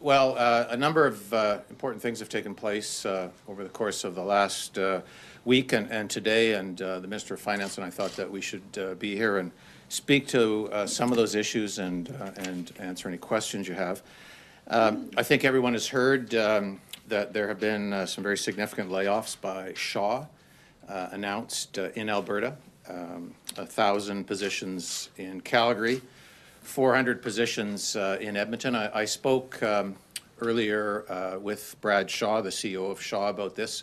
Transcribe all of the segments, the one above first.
Well, a number of important things have taken place over the course of the last week and today, and the Minister of Finance and I thought that we should be here and speak to some of those issues and answer any questions you have. I think everyone has heard that there have been some very significant layoffs by Shaw announced in Alberta, 1,000 positions in Calgary, 400 positions in Edmonton. I spoke earlier with Brad Shaw, the CEO of Shaw, about this.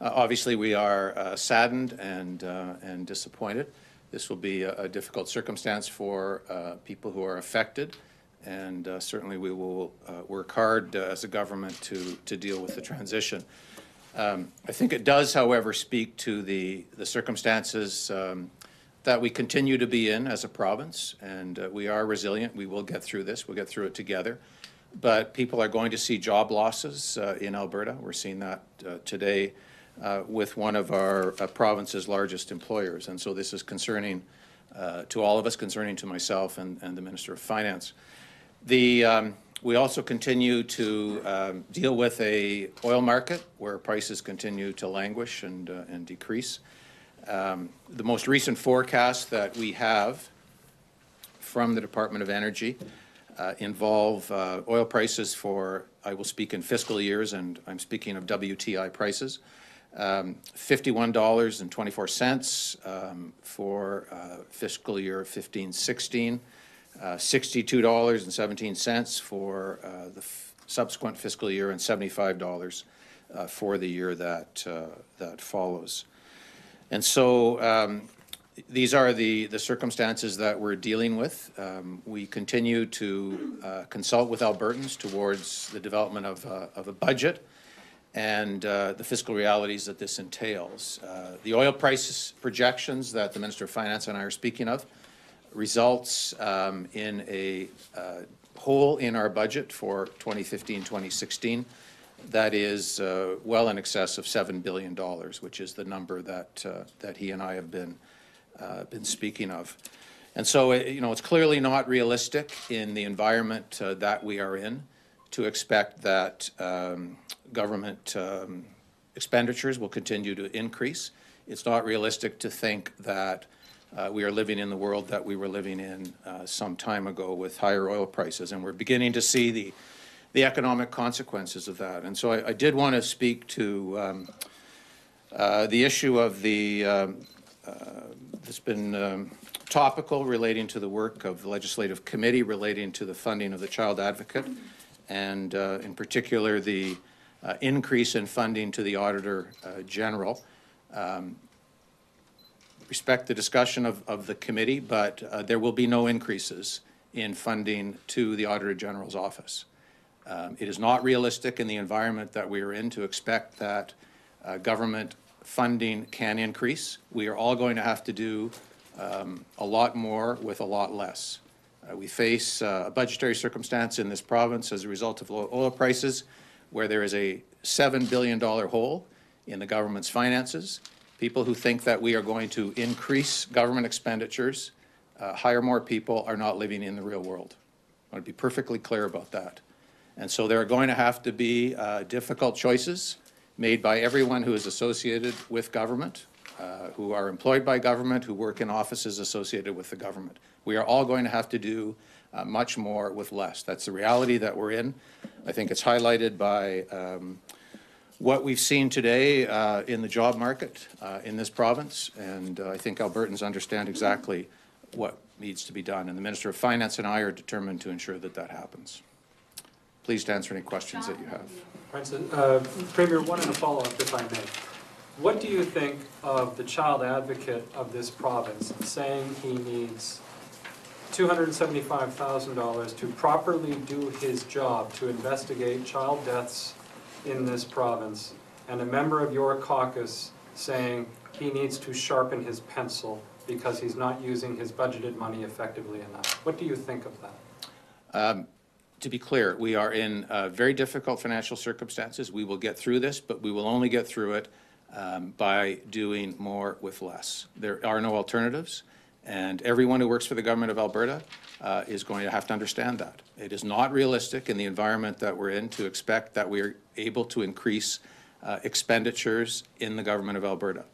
Obviously, we are saddened and disappointed. This will be a difficult circumstance for people who are affected, and certainly we will work hard as a government to deal with the transition. I think it does, however, speak to the circumstances that we continue to be in as a province, and we are resilient. We will get through this. We'll get through it together. But people are going to see job losses in Alberta. We're seeing that today with one of our province's largest employers. And so this is concerning to all of us, concerning to myself and the Minister of Finance. We also continue to deal with a oil market where prices continue to languish and decrease. The most recent forecast that we have from the Department of Energy involve oil prices for, I will speak in fiscal years, and I'm speaking of WTI prices, $51.24 for fiscal year 15-16, $62.17 for the subsequent fiscal year, and $75 for the year that follows. And so these are the circumstances that we're dealing with. We continue to consult with Albertans towards the development of a budget and the fiscal realities that this entails. The oil price projections that the Minister of Finance and I are speaking of results in a hole in our budget for 2015-2016 that is well in excess of $7 billion, which is the number that he and I have been speaking of. And so, it's clearly not realistic in the environment that we are in to expect that government expenditures will continue to increase. It's not realistic to think that we are living in the world that we were living in some time ago with higher oil prices, and we're beginning to see the economic consequences of that. And so I did want to speak to the issue of that's been topical relating to the work of the Legislative Committee relating to the funding of the Child Advocate, and in particular the increase in funding to the Auditor General. Respect the discussion of the committee, but there will be no increases in funding to the Auditor General's office. It is not realistic in the environment that we are in to expect that government funding can increase. We are all going to have to do a lot more with a lot less. We face a budgetary circumstance in this province as a result of low oil prices where there is a $7 billion hole in the government's finances. People who think that we are going to increase government expenditures, hire more people, are not living in the real world. I want to be perfectly clear about that. And so there are going to have to be difficult choices made by everyone who is associated with government, who are employed by government, who work in offices associated with the government. We are all going to have to do much more with less. That's the reality that we're in. I think it's highlighted by what we've seen today in the job market in this province, and I think Albertans understand exactly what needs to be done, and the Minister of Finance and I are determined to ensure that that happens. Pleased to answer any questions that you have. Premier, one and a follow-up, if I may. What do you think of the child advocate of this province saying he needs $275,000 to properly do his job to investigate child deaths in this province, and a member of your caucus saying he needs to sharpen his pencil because he's not using his budgeted money effectively enough? What do you think of that? To be clear, we are in very difficult financial circumstances. We will get through this, but we will only get through it by doing more with less. There are no alternatives, And everyone who works for the government of Alberta is going to have to understand that. It is not realistic in the environment that we're in to expect that we're able to increase expenditures in the government of Alberta.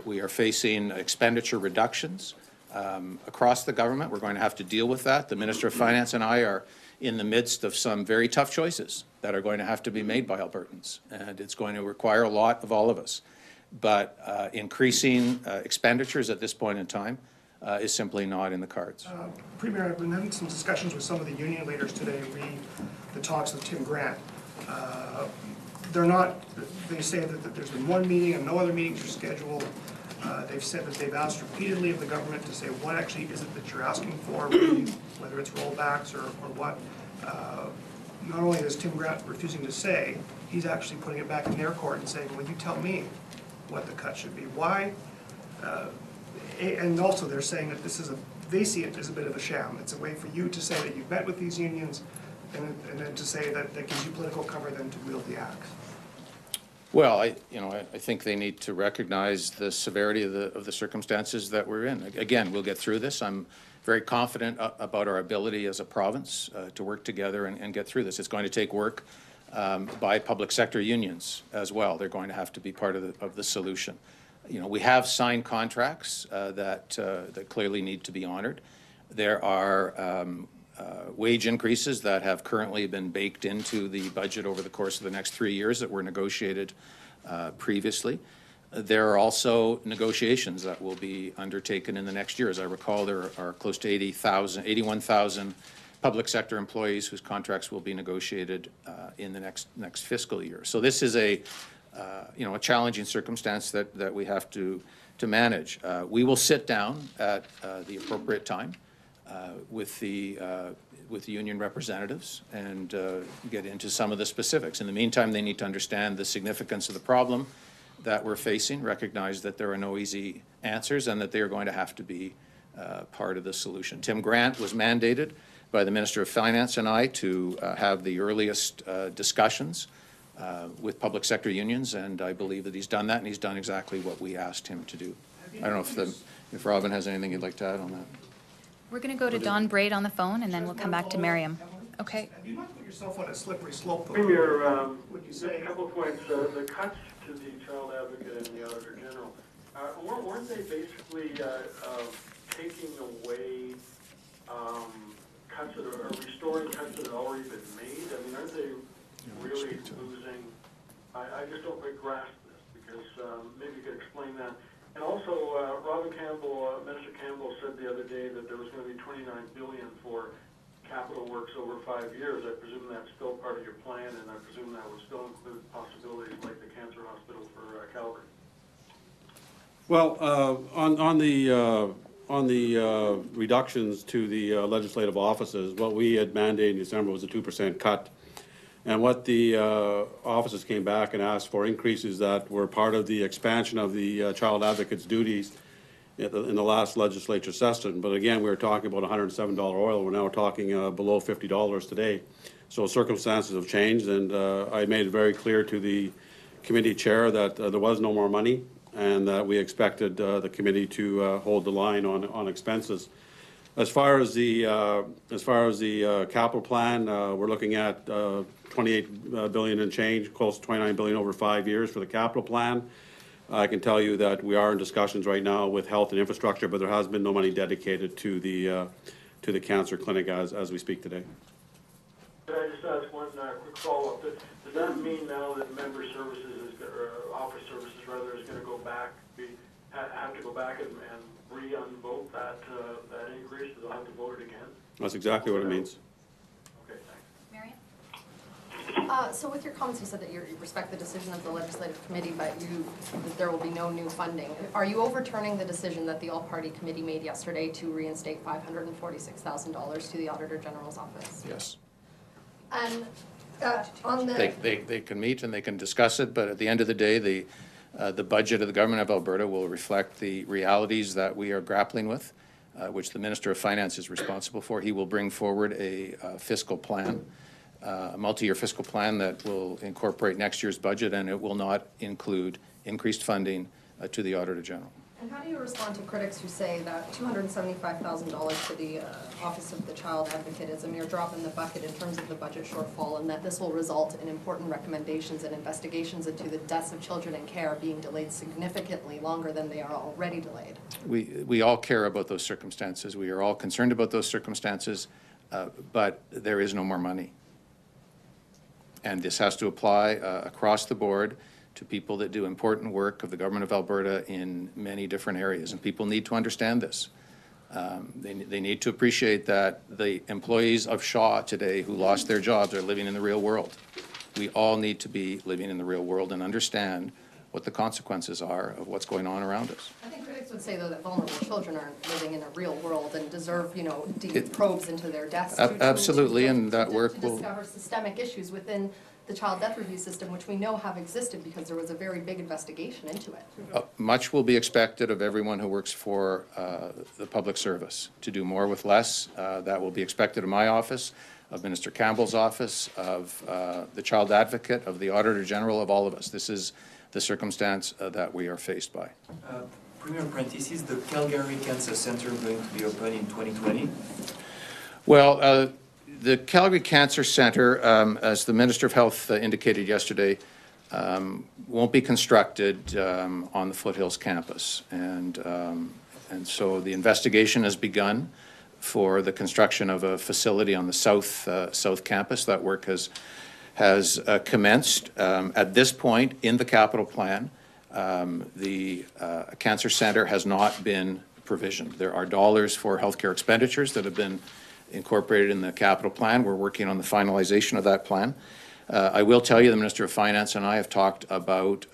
We are facing expenditure reductions across the government. We're going to have to deal with that. The Minister of Finance and I are in the midst of some very tough choices that are going to have to be made by Albertans, and it's going to require a lot of all of us. But increasing expenditures at this point in time is simply not in the cards. Premier, I've been having some discussions with some of the union leaders today, the talks with Tim Grant. They say that there's been one meeting and no other meetings are scheduled. They've said that they've asked repeatedly of the government to say what actually is it that you're asking for, whether it's rollbacks or what. Not only is Tim Grant refusing to say, he's actually putting it back in their court and saying, well, you tell me what the cut should be. Why? And also they're saying that they see it as a bit of a sham. It's a way for you to say that you've met with these unions and then to say that gives you political cover then to wield the axe. Well, I think they need to recognize the severity of the circumstances that we're in. Again, we'll get through this. I'm very confident about our ability as a province to work together and get through this. It's going to take work by public sector unions as well. They're going to have to be part of the solution. We have signed contracts that clearly need to be honored. There are wage increases that have currently been baked into the budget over the course of the next 3 years that were negotiated previously. There are also negotiations that will be undertaken in the next year. As I recall, there are close to 81,000 public sector employees whose contracts will be negotiated in the next fiscal year. So this is a challenging circumstance that we have to manage. We will sit down at the appropriate time with the union representatives and get into some of the specifics. In the meantime, they need to understand the significance of the problem that we're facing, recognize that there are no easy answers, and that they are going to have to be part of the solution. Tim Grant was mandated by the Minister of Finance and I to have the earliest discussions with public sector unions, and I believe that he's done that, and he's done exactly what we asked him to do. I don't know if Robin has anything you'd like to add on that. We're going to go to Don Braid on the phone, and then we'll come back to Miriam. Okay. Have you not put yourself on a slippery slope, though? Premier, Would you say a couple of points. The cuts to the Child Advocate and the Auditor General, weren't they basically taking away cuts that are restoring cuts that have already been made? I mean, aren't they really losing? I just don't quite grasp this, because maybe you could explain that. And also, Robin Campbell, Minister Campbell said the other day that there was going to be $29 billion for capital works over 5 years. I presume that's still part of your plan, and I presume that would still include possibilities like the cancer hospital for Calgary. Well, on the reductions to the legislative offices, what we had mandated in December was a 2% cut. And what the offices came back and asked for increases that were part of the expansion of the child advocate's duties in the last legislature session. But again, we were talking about $107 oil. We're now talking below $50 today. So circumstances have changed, and I made it very clear to the committee chair that there was no more money, and that we expected the committee to hold the line on expenses. As far as the capital plan, we're looking at 28 billion and change, close to 29 billion over 5 years for the capital plan. I can tell you that we are in discussions right now with health and infrastructure, but there has been no money dedicated to the cancer clinic as we speak today. Could I just ask one quick follow-up? Does that mean now that member services, or office services rather, is going to go back, have to go back and re-unvote that increase? They'll have to vote it again? That's exactly what it means. Okay, thanks. Miriam? So with your comments, you said that you respect the decision of the legislative committee, but that there will be no new funding. Are you overturning the decision that the all-party committee made yesterday to reinstate $546,000 to the Auditor General's office? Yes. And on the... They can meet and they can discuss it, but at the end of the day, the budget of the government of Alberta will reflect the realities that we are grappling with, which the Minister of Finance is responsible for. He will bring forward a fiscal plan, a multi-year fiscal plan that will incorporate next year's budget, and it will not include increased funding to the Auditor General. And how do you respond to critics who say that $275,000 for the Office of the Child Advocate is a mere drop in the bucket in terms of the budget shortfall, and that this will result in important recommendations and investigations into the deaths of children in care being delayed significantly longer than they are already delayed? We all care about those circumstances. We are all concerned about those circumstances, but there is no more money. And this has to apply across the board to people that do important work of the government of Alberta in many different areas. And people need to understand this. They need to appreciate that the employees of Shaw today who lost their jobs are living in the real world. We all need to be living in the real world and understand what the consequences are of what's going on around us. I think critics would say, though, that vulnerable children aren't living in a real world and deserve, you know, deep probes into their deaths. Absolutely, and that work will... To discover systemic issues within the child death review system, which we know have existed because there was a very big investigation into it. Much will be expected of everyone who works for the public service. To do more with less, that will be expected of my office, of Minister Campbell's office, of the Child Advocate, of the Auditor General, of all of us. This is the circumstance that we are faced by. Premier Prentice, is the Calgary Cancer Centre going to be open in 2020? Well, the Calgary Cancer Centre, as the Minister of Health indicated yesterday, won't be constructed on the Foothills campus. And so the investigation has begun for the construction of a facility on the south campus. That work has commenced. At this point in the capital plan, the Cancer Centre has not been provisioned. There are dollars for healthcare expenditures that have been incorporated in the capital plan. We're working on the finalization of that plan. I will tell you the Minister of Finance and I have talked about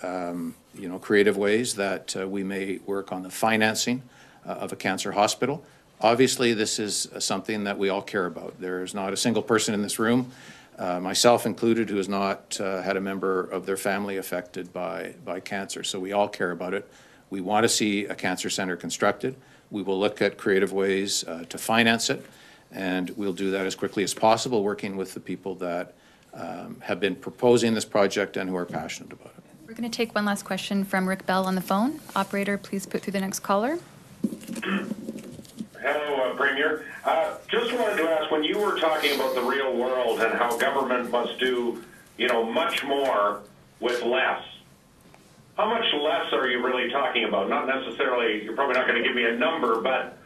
creative ways that we may work on the financing of a cancer hospital. Obviously, this is something that we all care about. There's not a single person in this room, myself included, who has not had a member of their family affected by cancer. So we all care about it. We want to see a cancer centre constructed. We will look at creative ways to finance it, and we'll do that as quickly as possible, working with the people that have been proposing this project and who are passionate about it. We're going to take one last question from Rick Bell on the phone. Operator, please put through the next caller. Hello, Premier. Just wanted to ask, when you were talking about the real world and how government must do, much more with less, how much less are you really talking about? Not necessarily, you're probably not going to give me a number, but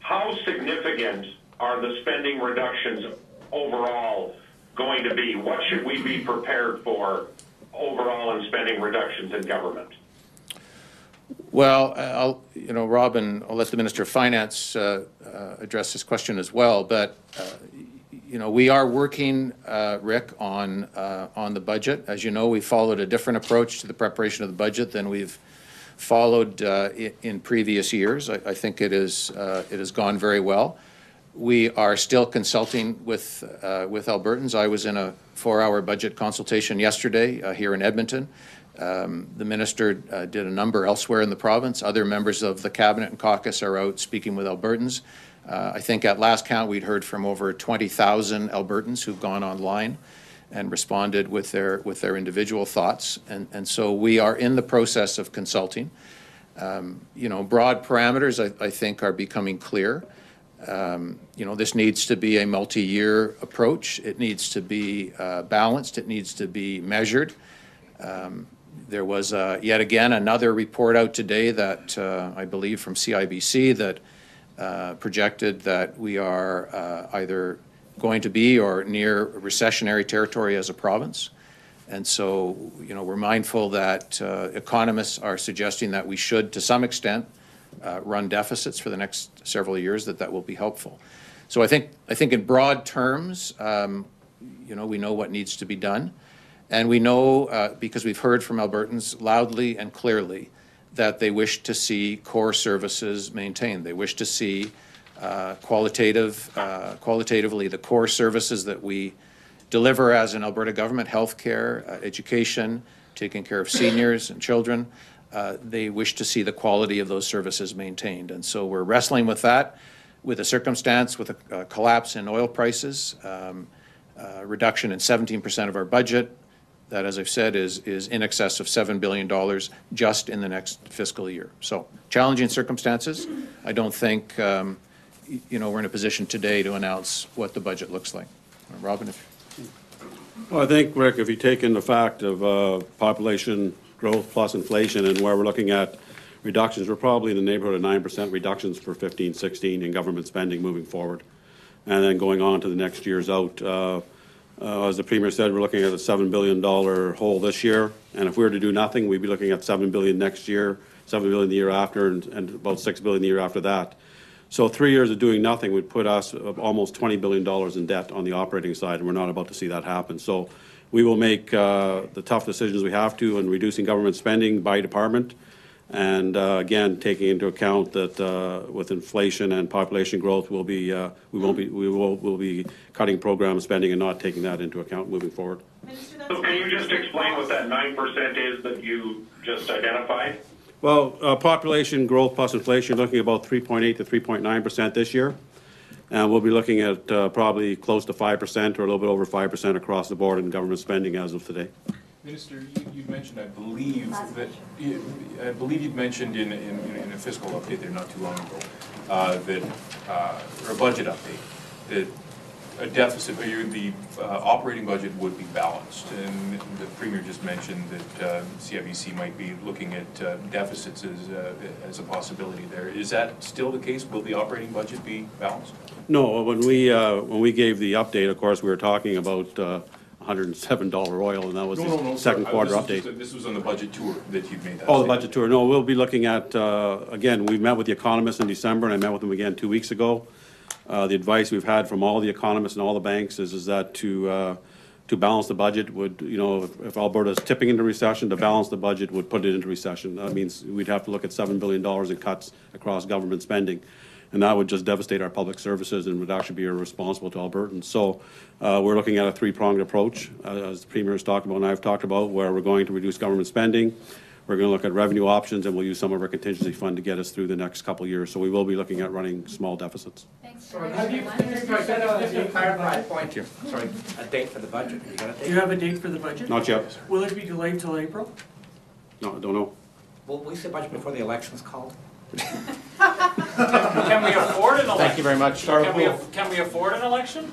how significant are the spending reductions overall going to be? What should we be prepared for overall in spending reductions in government? Well, Robin, I'll let the Minister of Finance address this question as well. But, we are working, Rick, on the budget. As you know, we followed a different approach to the preparation of the budget than we've followed in previous years. I think it has gone very well. We are still consulting with Albertans. I was in a 4-hour budget consultation yesterday here in Edmonton. The minister did a number elsewhere in the province. Other members of the cabinet and caucus are out speaking with Albertans. I think at last count we'd heard from over 20,000 Albertans who've gone online and responded with their individual thoughts. And so we are in the process of consulting. Broad parameters I think are becoming clear. This needs to be a multi-year approach. It needs to be balanced. It needs to be measured. There was yet again another report out today that I believe from CIBC that projected that we are either going to be or near recessionary territory as a province. And so, we're mindful that economists are suggesting that we should, to some extent, run deficits for the next several years, that will be helpful. So I think in broad terms, we know what needs to be done. And we know, because we've heard from Albertans loudly and clearly, that they wish to see core services maintained. They wish to see qualitatively the core services that we deliver as an Alberta government, healthcare, education, taking care of seniors and children. They wish to see the quality of those services maintained. And so we're wrestling with that, with a circumstance, with a collapse in oil prices, reduction in 17% of our budget, that, as I've said, is in excess of $7 billion just in the next fiscal year. So challenging circumstances. I don't think, you know, we're in a position today to announce what the budget looks like. Robin, if... Well, I think, Rick, if you take in the fact of population growth plus inflation and where we're looking at reductions, we're probably in the neighborhood of 9% reductions for 15-16 in government spending moving forward. And then going on to the next year's out. As the Premier said, we're looking at a $7 billion hole this year. And if we were to do nothing, we'd be looking at $7 billion next year, $7 billion the year after, and about $6 billion the year after that. So 3 years of doing nothing would put us almost $20 billion in debt on the operating side, and we're not about to see that happen. So we will make the tough decisions we have to in reducing government spending by department, and again, taking into account that with inflation and population growth, we'll be cutting program spending and not taking that into account moving forward. So can you just explain what that 9% is that you just identified? Well, population growth plus inflation, looking at about 3.8 to 3.9% this year. And we'll be looking at probably close to 5% or a little bit over 5% across the board in government spending as of today. Minister, you mentioned, I believe, you'd mentioned in a fiscal update there not too long ago, or a budget update, that a deficit, the operating budget would be balanced. And the Premier just mentioned that CIBC might be looking at deficits as a possibility there. Is that still the case? Will the operating budget be balanced? No, when we gave the update, of course, we were talking about $107 oil, and that was the second quarter update. This was on the budget tour that you've made that. Oh, the budget tour. No, we'll be looking at, again, we met with the economists in December, and I met with them again 2 weeks ago. The advice we've had from all the economists and all the banks is that to balance the budget would, you know, if Alberta's tipping into recession, to balance the budget would put it into recession. That means we'd have to look at $7 billion in cuts across government spending. And that would just devastate our public services and would actually be irresponsible to Albertans. So we're looking at a three-pronged approach, as the Premier has talked about and I've talked about, where we're going to reduce government spending. We're going to look at revenue options, and we'll use some of our contingency fund to get us through the next couple of years. So we will be looking at running small deficits. Thanks. Have you clarify a point? Thank you. Sorry, a date for the budget. You got a date? Do you have a date for the budget? Not yet. Will it be delayed till April? No, I don't know. Will we see budget before the election's called? Can we afford an election? Thank you very much. Can we afford an election?